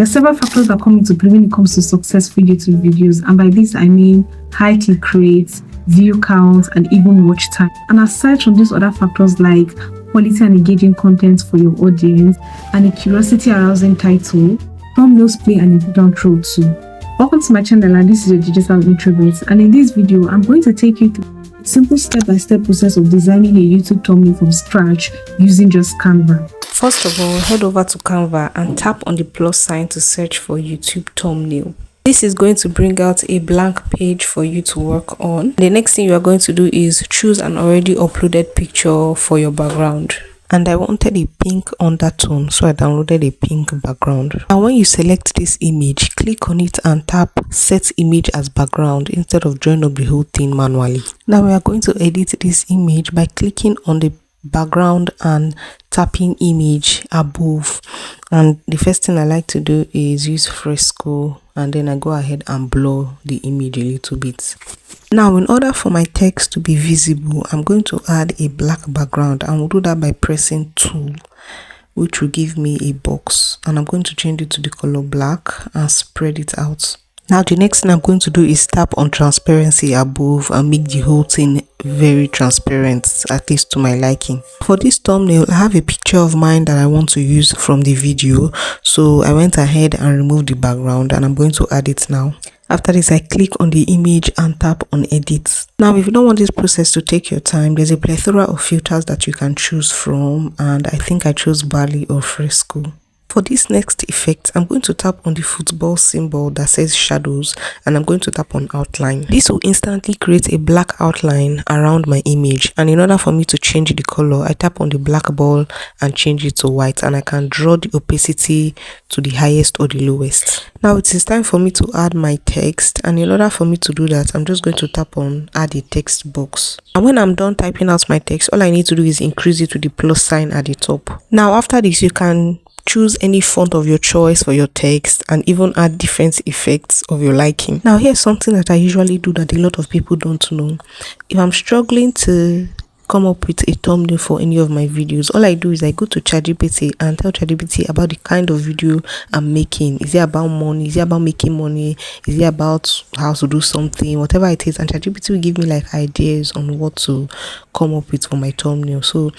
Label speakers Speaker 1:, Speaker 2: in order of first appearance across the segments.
Speaker 1: There are several factors that come into play when it comes to successful YouTube videos, and by this I mean high click rates, view count, and even watch time. And aside from these other factors like quality and engaging content for your audience and a curiosity arousing title, thumbnails play an important role too. Welcome to my channel, and this is your digital introvert, and in this video I'm going to take you through a simple step-by-step process of designing a YouTube thumbnail from scratch using just Canva. First of all, head over to Canva and tap on the plus sign to search for YouTube thumbnail. This is going to bring out a blank page for you to work on. The next thing you are going to do is choose an already uploaded picture for your background. And I wanted a pink undertone, so I downloaded a pink background. And when you select this image, click on it and tap set image as background instead of drawing up the whole thing manually. Now we are going to edit this image by clicking on the background and tapping image above. And the first thing I like to do is use fresco, and then I go ahead and blur the image a little bit. Now, in order for my text to be visible, I'm going to add a black background, and we'll do that by pressing tool, which will give me a box, and I'm going to change it to the color black and spread it out. Now the next thing I'm going to do is tap on transparency above and make the whole thing very transparent, at least to my liking. For this thumbnail, I have a picture of mine that I want to use from the video, so I went ahead and removed the background, and I'm going to add it now. After this, I click on the image and tap on edit. Now, if you don't want this process to take your time, there's a plethora of filters that you can choose from, and I think I chose Bali or Fresco. For this next effect, I'm going to tap on the football symbol that says shadows, and I'm going to tap on outline. This will instantly create a black outline around my image, and in order for me to change the color, I tap on the black ball and change it to white, and I can draw the opacity to the highest or the lowest. Now it is time for me to add my text, and in order for me to do that, I'm just going to tap on add a text box. And when I'm done typing out my text, all I need to do is increase it with the plus sign at the top. Now after this, you can choose any font of your choice for your text and even add different effects of your liking. Now here's something that I usually do that a lot of people don't know. If I'm struggling to come up with a thumbnail for any of my videos, all I do is I go to ChatGPT and tell ChatGPT about the kind of video I'm making. Is it about money? Is it about making money? Is it about how to do something? Whatever it is, and ChatGPT will give me like ideas on what to come up with for my thumbnail. So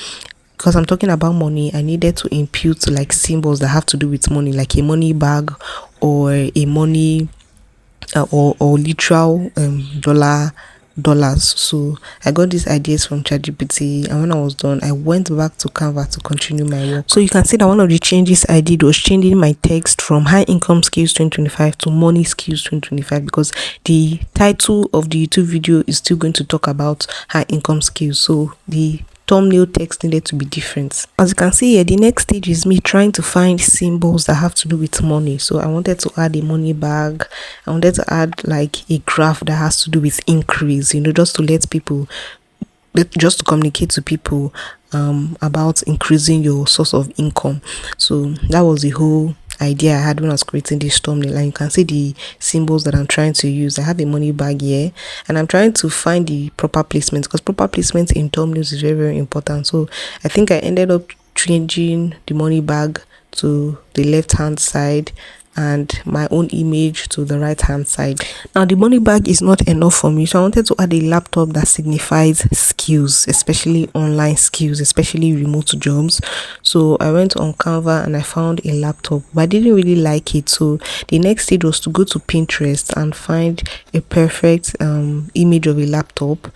Speaker 1: because I'm talking about money, I needed to impute like symbols that have to do with money, like a money bag or a money or literal dollars. So I got these ideas from ChatGPT, and when I was done, I went back to Canva to continue my work. So you can see that one of the changes I did was changing my text from high income skills 2025 to money skills 2025, because the title of the YouTube video is still going to talk about high income skills, so the thumbnail text needed to be different. As you can see here, the next stage is me trying to find symbols that have to do with money. So I wanted to add a money bag. I wanted to add like a graph that has to do with increase, just to let people, just to communicate to people about increasing your source of income. So that was the whole idea I had when I was creating this thumbnail. And you can see the symbols that I'm trying to use. I have a money bag here, and I'm trying to find the proper placement, because proper placement in thumbnails is very, very important. So I think I ended up changing the money bag to the left hand side and my own image to the right hand side. Now the money bag is not enough for me, so I wanted to add a laptop that signifies skills, especially online skills, especially remote jobs. So I went on Canva and I found a laptop, but I didn't really like it. So the next stage was to go to Pinterest and find a perfect image of a laptop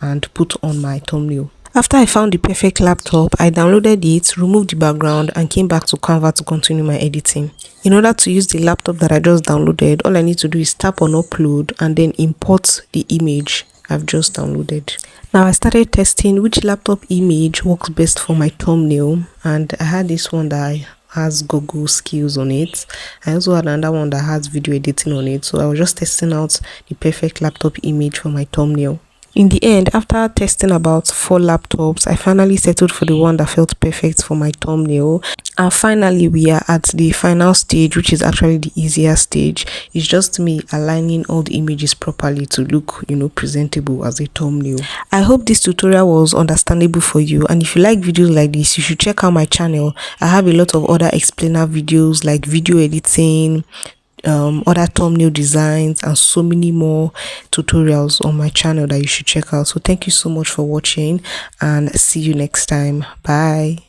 Speaker 1: and put on my thumbnail. After I found the perfect laptop, I downloaded it, removed the background, and came back to Canva to continue my editing. In order to use the laptop that I just downloaded, all I need to do is tap on upload and then import the image I've just downloaded. Now I started testing which laptop image works best for my thumbnail, and I had this one that has Google skills on it. I also had another one that has video editing on it. So I was just testing out the perfect laptop image for my thumbnail.
Speaker 2: In the end, after testing about 4 laptops, I finally settled for the one that felt perfect for my thumbnail. And finally, we are at the final stage, which is actually the easier stage. It's just me aligning all the images properly to look, presentable as a thumbnail. I hope this tutorial was understandable for you, and if you like videos like this, you should check out my channel. I have a lot of other explainer videos like video editing, other thumbnail designs, and so many more tutorials on my channel that you should check out. So thank you so much for watching, and see you next time. Bye.